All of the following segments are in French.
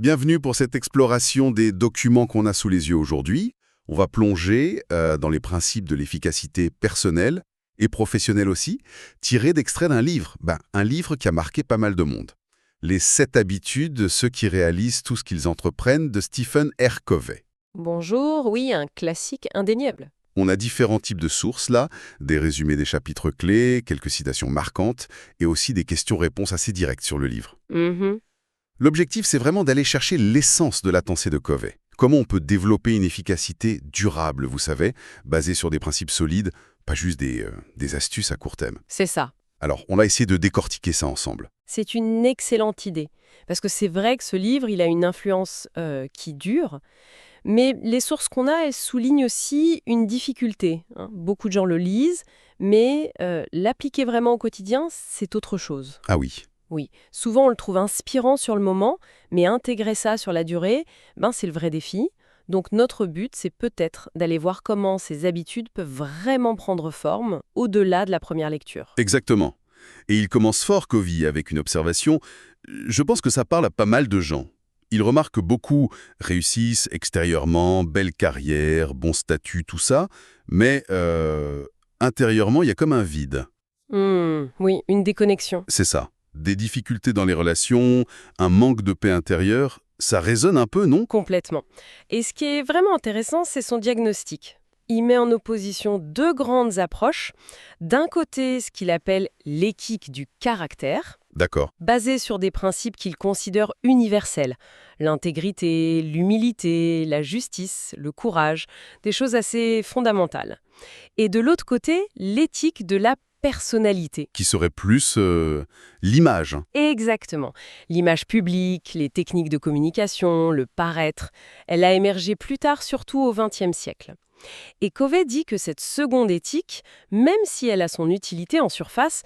Bienvenue pour cette exploration des documents qu'on a sous les yeux aujourd'hui. On va plonger dans les principes de l'efficacité personnelle et professionnelle aussi, tirés d'extraits d'un livre. Un livre qui a marqué pas mal de monde. Les 7 habitudes de ceux qui réalisent tout ce qu'ils entreprennent de Stephen R. Covey. Bonjour, oui, un classique indéniable. On a différents types de sources là, des résumés des chapitres clés, quelques citations marquantes et aussi des questions-réponses assez directes sur le livre. Mhm. L'objectif, c'est vraiment d'aller chercher l'essence de la pensée de Covey. Comment on peut développer une efficacité durable, vous savez, basée sur des principes solides, pas juste des astuces à court terme. C'est ça. Alors, on va essayer de décortiquer ça ensemble. C'est une excellente idée. Parce que c'est vrai que ce livre, il a une influence qui dure. Mais les sources qu'on a, elles soulignent aussi une difficulté, hein. Beaucoup de gens le lisent, mais l'appliquer vraiment au quotidien, c'est autre chose. Ah oui, Oui, souvent on le trouve inspirant sur le moment, mais intégrer ça sur la durée, c'est le vrai défi. Donc notre but, c'est peut-être d'aller voir comment ces habitudes peuvent vraiment prendre forme au-delà de la première lecture. exactement. Et il commence fort, Covey, avec une observation. Je pense que ça parle à pas mal de gens. Il remarque que beaucoup réussissent extérieurement, belle carrière, bon statut, tout ça, mais intérieurement, il y a comme un vide. Oui, une déconnexion. C'est ça. Des difficultés dans les relations, un manque de paix intérieure, ça résonne un peu, non? Complètement. Et ce qui est vraiment intéressant, c'est son diagnostic. Il met en opposition deux grandes approches. D'un côté, ce qu'il appelle l'éthique du caractère, D'accord. basée sur des principes qu'il considère universels. L'intégrité, l'humilité, la justice, le courage, des choses assez fondamentales. Et de l'autre côté, l'éthique de la personnalité. Qui serait plus l'image. Exactement. L'image publique, les techniques de communication, le paraître, elle a émergé plus tard, surtout au XXe siècle. Et Covey dit que cette seconde éthique, même si elle a son utilité en surface,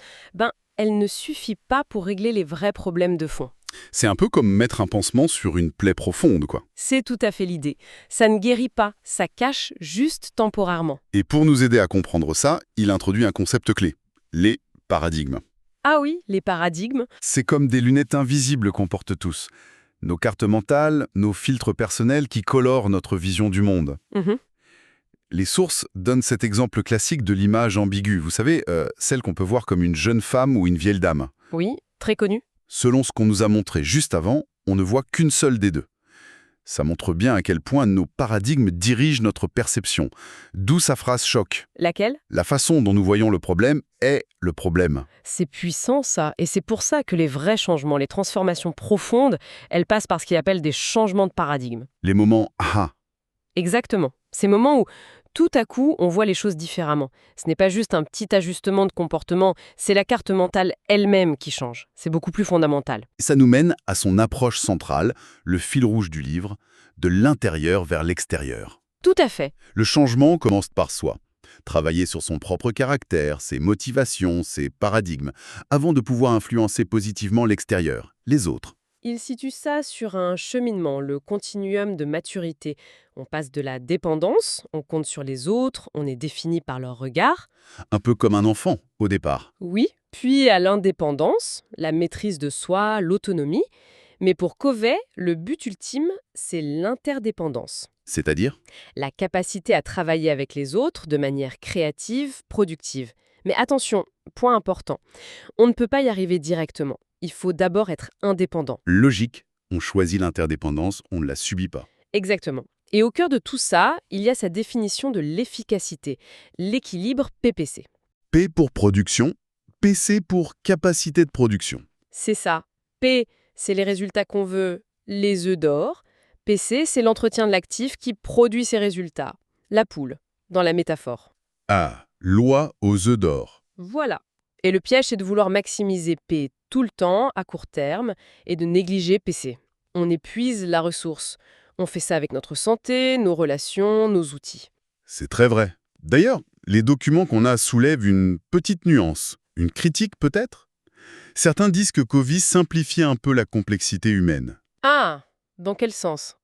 elle ne suffit pas pour régler les vrais problèmes de fond. C'est un peu comme mettre un pansement sur une plaie profonde, quoi. C'est tout à fait l'idée. Ça ne guérit pas, ça cache juste temporairement. Et pour nous aider à comprendre ça, il introduit un concept clé, les paradigmes. Ah oui, les paradigmes. C'est comme des lunettes invisibles qu'on porte tous. Nos cartes mentales, nos filtres personnels qui colorent notre vision du monde. Mhm. Les sources donnent cet exemple classique de l'image ambiguë, vous savez, celle qu'on peut voir comme une jeune femme ou une vieille dame. Oui, très connu. Selon ce qu'on nous a montré juste avant, on ne voit qu'une seule des deux. Ça montre bien à quel point nos paradigmes dirigent notre perception. D'où sa phrase choc. Laquelle? La façon dont nous voyons le problème est le problème. C'est puissant ça, et c'est pour ça que les vrais changements, les transformations profondes, elles passent par ce qu'il appelle des changements de paradigme. Les moments « ah ». Exactement. Ces moments où, tout à coup, on voit les choses différemment. Ce n'est pas juste un petit ajustement de comportement, c'est la carte mentale elle-même qui change. C'est beaucoup plus fondamental. Ça nous mène à son approche centrale, le fil rouge du livre, de l'intérieur vers l'extérieur. Tout à fait. Le changement commence par soi. Travailler sur son propre caractère, ses motivations, ses paradigmes, avant de pouvoir influencer positivement l'extérieur, les autres. Il situe ça sur un cheminement, le continuum de maturité. On passe de la dépendance, on compte sur les autres, on est défini par leur regard. Un peu comme un enfant, au départ. Oui, puis à l'indépendance, la maîtrise de soi, l'autonomie. Mais pour Covey, le but ultime, c'est l'interdépendance. C'est-à-dire? La capacité à travailler avec les autres de manière créative, productive. Mais attention, point important, on ne peut pas y arriver directement. Il faut d'abord être indépendant. Logique, on choisit l'interdépendance, on ne la subit pas. Exactement. Et au cœur de tout ça, il y a sa définition de l'efficacité, l'équilibre PPC. P pour production, PC pour capacité de production. C'est ça. P, c'est les résultats qu'on veut, les œufs d'or. PC, c'est l'entretien de l'actif qui produit ces résultats. La poule, dans la métaphore. A, loi aux œufs d'or. Voilà. Et le piège, c'est de vouloir maximiser P tout le temps, à court terme, et de négliger PC. On épuise la ressource. On fait ça avec notre santé, nos relations, nos outils. C'est très vrai. D'ailleurs, les documents qu'on a soulèvent une petite nuance. Une critique peut-être? Certains disent que Covey simplifie un peu la complexité humaine. Ah, dans quel sens?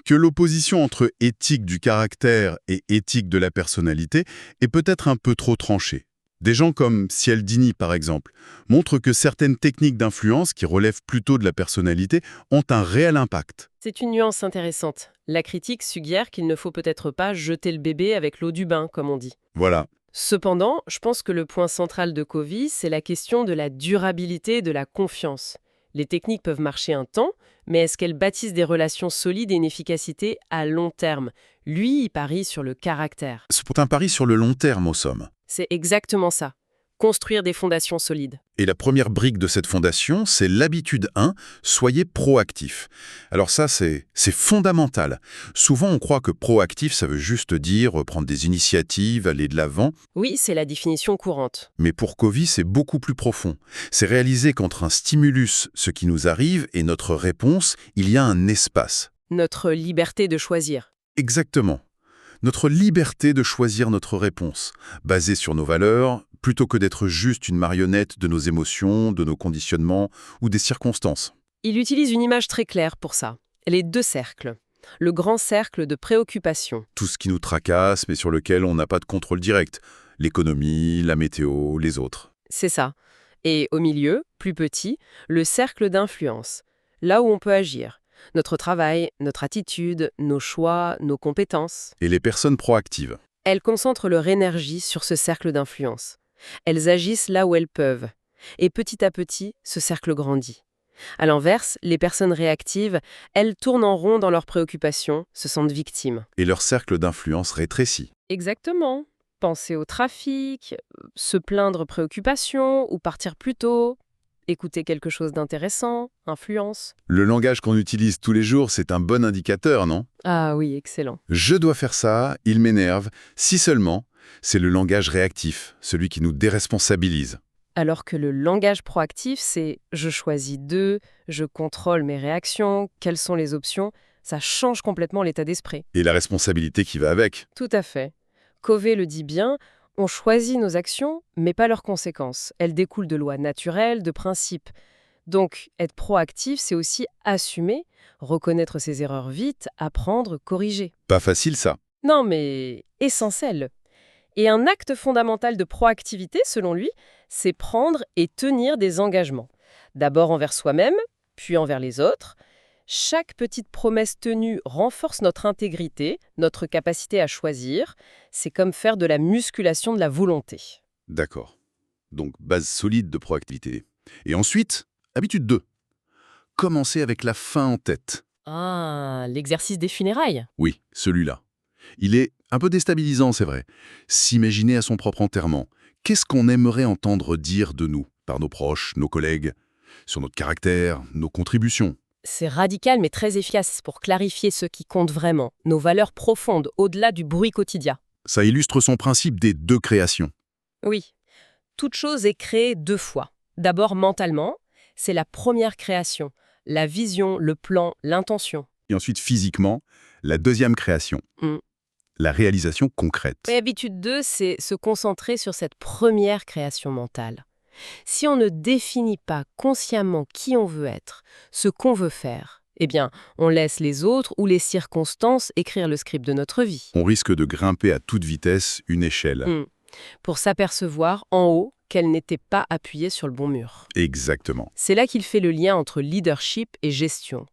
Que l'opposition entre éthique du caractère et éthique de la personnalité est peut-être un peu trop tranchée. Des gens comme Cialdini, par exemple, montrent que certaines techniques d'influence qui relèvent plutôt de la personnalité ont un réel impact. C'est une nuance intéressante. La critique suggère qu'il ne faut peut-être pas jeter le bébé avec l'eau du bain, comme on dit. Voilà. Cependant, je pense que le point central de Covey, c'est la question de la durabilité et de la confiance. Les techniques peuvent marcher un temps, mais est-ce qu'elles bâtissent des relations solides et une efficacité à long terme? Lui, il parie sur le caractère. C'est un pari sur le long terme, au somme. C'est exactement ça. Construire des fondations solides. Et la première brique de cette fondation, c'est l'habitude 1, soyez proactif. Alors ça, c'est fondamental. Souvent, on croit que proactif, ça veut juste dire prendre des initiatives, aller de l'avant. Oui, c'est la définition courante. Mais pour Covey, c'est beaucoup plus profond. C'est réaliser qu'entre un stimulus, ce qui nous arrive, et notre réponse, il y a un espace. Notre liberté de choisir. Exactement. Notre liberté de choisir notre réponse, basée sur nos valeurs, plutôt que d'être juste une marionnette de nos émotions, de nos conditionnements ou des circonstances. Il utilise une image très claire pour ça. Les deux cercles. Le grand cercle de préoccupation. Tout ce qui nous tracasse, mais sur lequel on n'a pas de contrôle direct. L'économie, la météo, les autres. C'est ça. Et au milieu, plus petit, le cercle d'influence. Là où on peut agir. Notre travail, notre attitude, nos choix, nos compétences. Et les personnes proactives. Elles concentrent leur énergie sur ce cercle d'influence. Elles agissent là où elles peuvent. Et petit à petit, ce cercle grandit. À l'inverse, les personnes réactives, elles tournent en rond dans leurs préoccupations, se sentent victimes. Et leur cercle d'influence rétrécit. Exactement. Penser au trafic, se plaindre préoccupation ou partir plus tôt, écouter quelque chose d'intéressant, influence. Le langage qu'on utilise tous les jours, c'est un bon indicateur, non? Ah oui, excellent. Je dois faire ça, il m'énerve. Si seulement, c'est le langage réactif, celui qui nous déresponsabilise. Alors que le langage proactif, c'est « je choisis d'eux »,« je contrôle mes réactions »,« quelles sont les options », ça change complètement l'état d'esprit. Et la responsabilité qui va avec. Tout à fait. Covey le dit bien, on choisit nos actions, mais pas leurs conséquences. Elles découlent de lois naturelles, de principes. Donc, être proactif, c'est aussi assumer, reconnaître ses erreurs vite, apprendre, corriger. Pas facile ça. Non, mais essentiel. Et un acte fondamental de proactivité, selon lui, c'est prendre et tenir des engagements. D'abord envers soi-même, puis envers les autres. Chaque petite promesse tenue renforce notre intégrité, notre capacité à choisir. C'est comme faire de la musculation de la volonté. D'accord. Donc, base solide de proactivité. Et ensuite, habitude 2. Commencer avec la fin en tête. Ah, l'exercice des funérailles. Oui, celui-là. Il est un peu déstabilisant, c'est vrai. S'imaginer à son propre enterrement. Qu'est-ce qu'on aimerait entendre dire de nous, par nos proches, nos collègues, sur notre caractère, nos contributions? C'est radical mais très efficace pour clarifier ce qui compte vraiment, nos valeurs profondes, au-delà du bruit quotidien. Ça illustre son principe des 2 créations. Oui, toute chose est créée 2 fois. D'abord mentalement, c'est la première création, la vision, le plan, l'intention. Et ensuite, physiquement, la 2e création. Mm. La réalisation concrète. Et habitude 2, c'est se concentrer sur cette première création mentale. Si on ne définit pas consciemment qui on veut être, ce qu'on veut faire, eh bien, on laisse les autres ou les circonstances écrire le script de notre vie. On risque de grimper à toute vitesse une échelle. Pour s'apercevoir en haut qu'elle n'était pas appuyée sur le bon mur. Exactement. C'est là qu'il fait le lien entre leadership et gestion.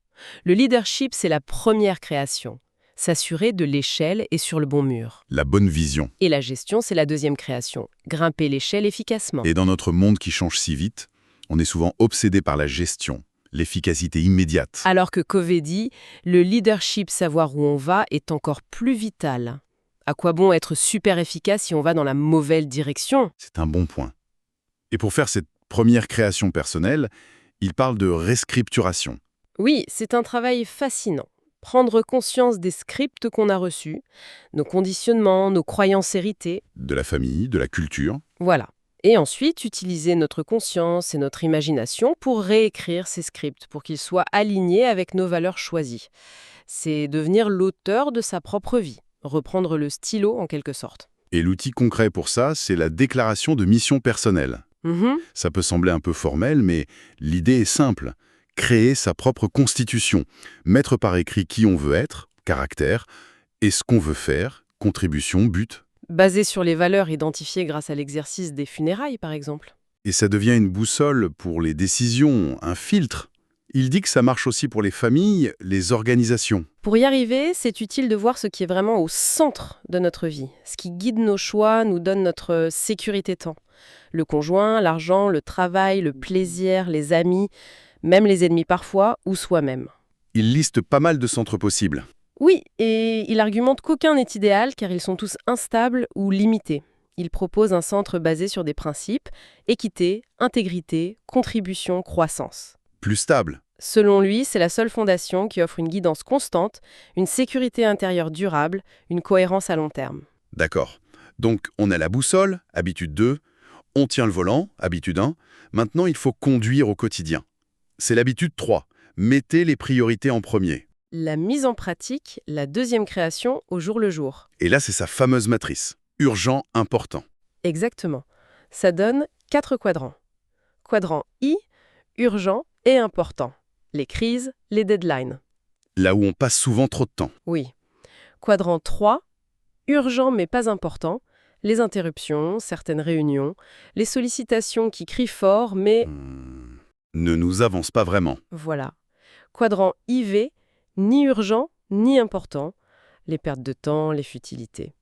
Le leadership, c'est la première création. S'assurer de l'échelle et sur le bon mur. La bonne vision. Et la gestion, c'est la 2e création. Grimper l'échelle efficacement. Et dans notre monde qui change si vite, on est souvent obsédé par la gestion, l'efficacité immédiate. Alors que Covey dit, le leadership, savoir où on va, est encore plus vital. À quoi bon être super efficace si on va dans la mauvaise direction? C'est un bon point. Et pour faire cette première création personnelle, il parle de rescripturation. Oui, c'est un travail fascinant. Prendre conscience des scripts qu'on a reçus, nos conditionnements, nos croyances héritées. De la famille, de la culture. Voilà. Et ensuite, utiliser notre conscience et notre imagination pour réécrire ces scripts, pour qu'ils soient alignés avec nos valeurs choisies. C'est devenir l'auteur de sa propre vie, reprendre le stylo en quelque sorte. Et l'outil concret pour ça, c'est la déclaration de mission personnelle. Mhm. Ça peut sembler un peu formel, mais l'idée est simple. Créer sa propre constitution, mettre par écrit qui on veut être, caractère, et ce qu'on veut faire, contribution, but. basé sur les valeurs identifiées grâce à l'exercice des funérailles, par exemple. Et ça devient une boussole pour les décisions, un filtre. Il dit que ça marche aussi pour les familles, les organisations. Pour y arriver, c'est utile de voir ce qui est vraiment au centre de notre vie. Ce qui guide nos choix, nous donne notre sécurité-temps. Le conjoint, l'argent, le travail, le plaisir, les amis, même les ennemis parfois, ou soi-même. Il liste pas mal de centres possibles. Oui, et il argumente qu'aucun n'est idéal car ils sont tous instables ou limités. Il propose un centre basé sur des principes, équité, intégrité, contribution, croissance. Plus stable. Selon lui, c'est la seule fondation qui offre une guidance constante, une sécurité intérieure durable, une cohérence à long terme. D'accord. Donc, on a la boussole, habitude 2. On tient le volant, habitude 1. Maintenant, il faut conduire au quotidien. C'est l'habitude 3. Mettez les priorités en premier. La mise en pratique, la deuxième création au jour le jour. Et là, c'est sa fameuse matrice. Urgent, important. Exactement. Ça donne 4 quadrants. Quadrant I, urgent et important. Les crises, les deadlines. Là où on passe souvent trop de temps. Oui. Quadrant 3, urgent mais pas important. Les interruptions, certaines réunions, les sollicitations qui crient fort mais... Ne nous avance pas vraiment. Voilà. Quadrant IV, ni urgent ni important. Les pertes de temps, les futilités.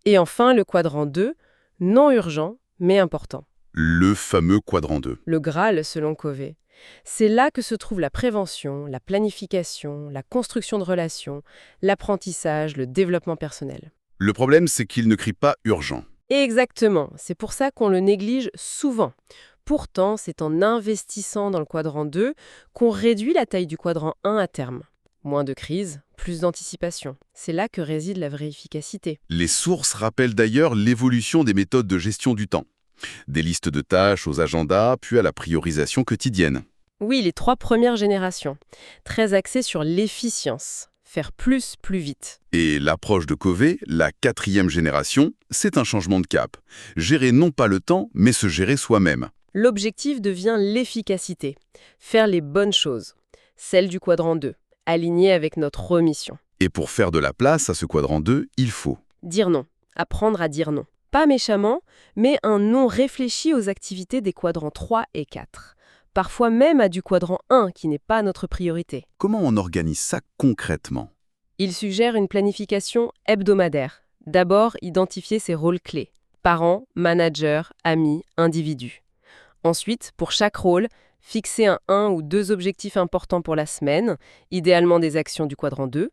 Et enfin, le quadrant 2, non urgent mais important. Le fameux quadrant 2. Le Graal selon Covey. C'est là que se trouve la prévention, la planification, la construction de relations, l'apprentissage, le développement personnel. Le problème, c'est qu'il ne crie pas urgent. Exactement, c'est pour ça qu'on le néglige souvent. Pourtant, c'est en investissant dans le quadrant 2 qu'on réduit la taille du quadrant 1 à terme. Moins de crises, plus d'anticipation. C'est là que réside la vraie efficacité. Les sources rappellent d'ailleurs l'évolution des méthodes de gestion du temps. Des listes de tâches aux agendas, puis à la priorisation quotidienne. Oui, les 3 premières générations, très axées sur l'efficience. Faire plus, plus vite. Et l'approche de Covey, la 4e génération, c'est un changement de cap. Gérer non pas le temps, mais se gérer soi-même. L'objectif devient l'efficacité. Faire les bonnes choses. Celle du quadrant 2, alignée avec notre remission. Et pour faire de la place à ce quadrant 2, il faut Dire non. Apprendre à dire non. Pas méchamment, mais un non réfléchi aux activités des quadrants 3 et 4. Parfois même à du quadrant 1 qui n'est pas notre priorité. Comment on organise ça concrètement? Il suggère une planification hebdomadaire. D'abord, identifier ses rôles clés. Parents, managers, amis, individus. Ensuite, pour chaque rôle, fixer un ou 2 objectifs importants pour la semaine, idéalement des actions du quadrant 2.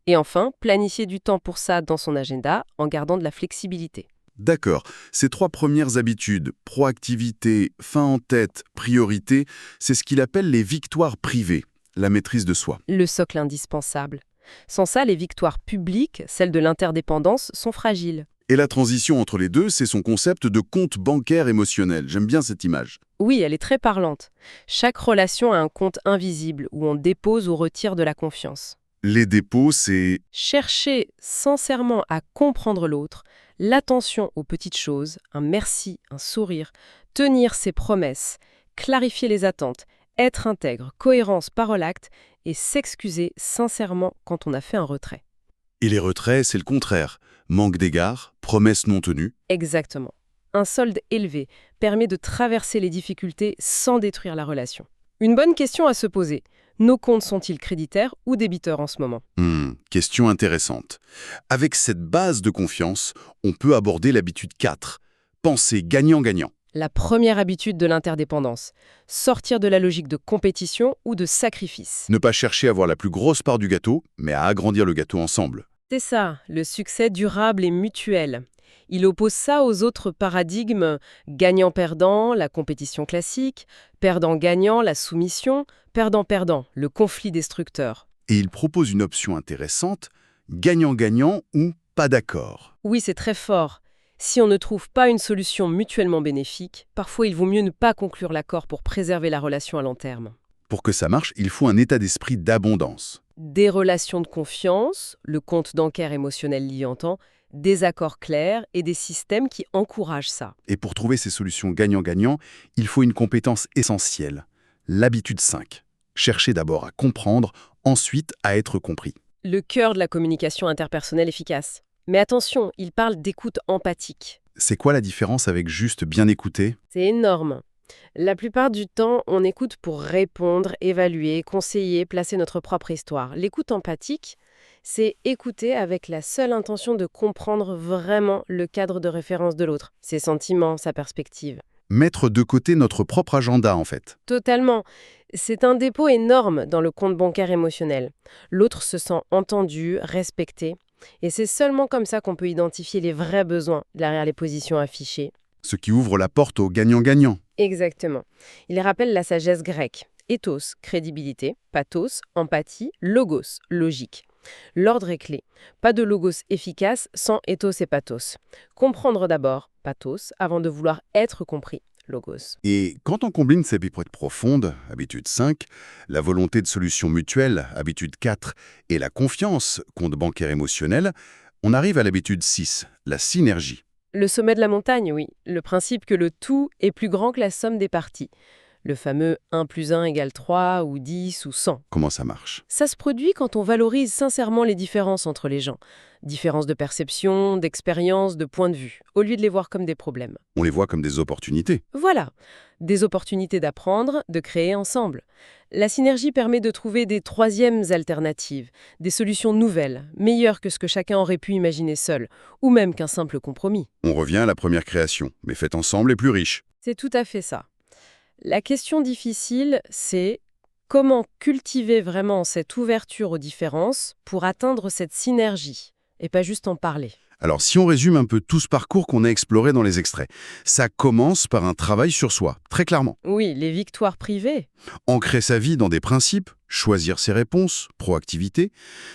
Et enfin, planifier du temps pour ça dans son agenda en gardant de la flexibilité. D'accord. Ces 3 premières habitudes, proactivité, fin en tête, priorité, c'est ce qu'il appelle les victoires privées, la maîtrise de soi. Le socle indispensable. Sans ça, les victoires publiques, celles de l'interdépendance, sont fragiles. Et la transition entre les deux, c'est son concept de compte bancaire émotionnel. J'aime bien cette image. Oui, elle est très parlante. Chaque relation a un compte invisible où on dépose ou retire de la confiance. Les dépôts, c'est... Chercher sincèrement à comprendre l'autre, l'attention aux petites choses, un merci, un sourire, tenir ses promesses, clarifier les attentes, être intègre, cohérence parole-acte et s'excuser sincèrement quand on a fait un retrait. Et les retraits, c'est le contraire. Manque d'égard, promesses non tenues. Exactement. Un solde élevé permet de traverser les difficultés sans détruire la relation. Une bonne question à se poser. Nos comptes sont-ils créditaires ou débiteurs en ce moment? Question intéressante. Avec cette base de confiance, on peut aborder l'habitude 4. Penser gagnant-gagnant. La première habitude de l'interdépendance. Sortir de la logique de compétition ou de sacrifice. Ne pas chercher à avoir la plus grosse part du gâteau, mais à agrandir le gâteau ensemble. C'est ça, le succès durable et mutuel. Il oppose ça aux autres paradigmes gagnant-perdant, la compétition classique, perdant-gagnant, la soumission, perdant-perdant, le conflit destructeur. Et il propose une option intéressante, gagnant-gagnant ou pas d'accord. Oui, c'est très fort. Si on ne trouve pas une solution mutuellement bénéfique, parfois il vaut mieux ne pas conclure l'accord pour préserver la relation à long terme. Pour que ça marche, il faut un état d'esprit d'abondance. Des relations de confiance, le compte bancaire émotionnel l'y entend, des accords clairs et des systèmes qui encouragent ça. Et pour trouver ces solutions gagnant-gagnant, il faut une compétence essentielle, l'habitude 5. Chercher d'abord à comprendre, ensuite à être compris. Le cœur de la communication interpersonnelle efficace. Mais attention, il parle d'écoute empathique. C'est quoi la différence avec juste bien écouter? C'est énorme. La plupart du temps, on écoute pour répondre, évaluer, conseiller, placer notre propre histoire. L'écoute empathique, c'est écouter avec la seule intention de comprendre vraiment le cadre de référence de l'autre, ses sentiments, sa perspective. Mettre de côté notre propre agenda, en fait. Totalement. C'est un dépôt énorme dans le compte bancaire émotionnel. L'autre se sent entendu, respecté. Et c'est seulement comme ça qu'on peut identifier les vrais besoins derrière les positions affichées. Ce qui ouvre la porte au gagnant-gagnant. Exactement. Il rappelle la sagesse grecque. Ethos, crédibilité. Pathos, empathie. Logos, logique. L'ordre est clé. Pas de logos efficace sans ethos et pathos. Comprendre d'abord, pathos, avant de vouloir être compris, logos. Et quand on combine ces bipotes profondes, habitude 5, la volonté de solution mutuelle, habitude 4, et la confiance, compte bancaire émotionnel, on arrive à l'habitude 6, la synergie. Le sommet de la montagne, oui. Le principe que le tout est plus grand que la somme des parties. Le fameux 1 plus 1 égale 3 ou 10 ou 100. Comment ça marche? Ça se produit quand on valorise sincèrement les différences entre les gens. Différences de perception, d'expérience, de point de vue, au lieu de les voir comme des problèmes. On les voit comme des opportunités. Voilà, des opportunités d'apprendre, de créer ensemble. La synergie permet de trouver des troisièmes alternatives, des solutions nouvelles, meilleures que ce que chacun aurait pu imaginer seul, ou même qu'un simple compromis. On revient à la première création, mais faite ensemble et plus riche. C'est tout à fait ça. La question difficile, c'est comment cultiver vraiment cette ouverture aux différences pour atteindre cette synergie, et pas juste en parler. Alors si on résume un peu tout ce parcours qu'on a exploré dans les extraits, ça commence par un travail sur soi, très clairement. Oui, les victoires privées. Ancrer sa vie dans des principes, choisir ses réponses, proactivité,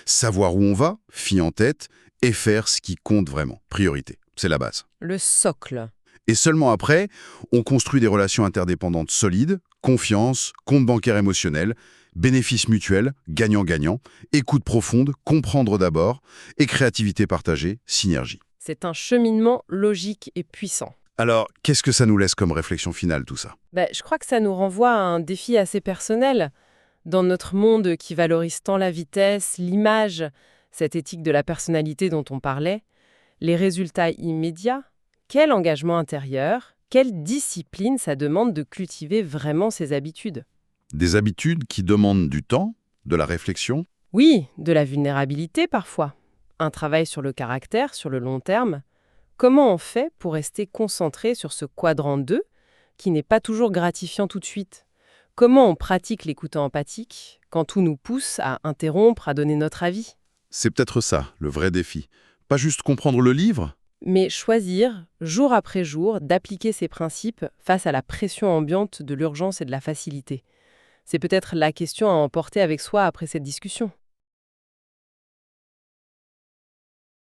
savoir où on va, fille en tête, et faire ce qui compte vraiment, priorité. C'est la base. Le socle. Et seulement après, on construit des relations interdépendantes solides, confiance, compte bancaire émotionnel, bénéfices mutuels, gagnant-gagnant, écoute profonde, comprendre d'abord, et créativité partagée, synergie. C'est un cheminement logique et puissant. Alors, qu'est-ce que ça nous laisse comme réflexion finale, tout ça? Je crois que ça nous renvoie à un défi assez personnel. Dans notre monde qui valorise tant la vitesse, l'image, cette éthique de la personnalité dont on parlait, les résultats immédiats, quel engagement intérieur, quelle discipline ça demande de cultiver vraiment ces habitudes. Des habitudes qui demandent du temps, de la réflexion. Oui, de la vulnérabilité parfois. Un travail sur le caractère, sur le long terme. Comment on fait pour rester concentré sur ce quadrant 2 qui n'est pas toujours gratifiant tout de suite? Comment on pratique l'écoute empathique quand tout nous pousse à interrompre, à donner notre avis? C'est peut-être ça, le vrai défi. Pas juste comprendre le livre, Mais choisir, jour après jour, d'appliquer ces principes face à la pression ambiante de l'urgence et de la facilité. C'est peut-être la question à emporter avec soi après cette discussion.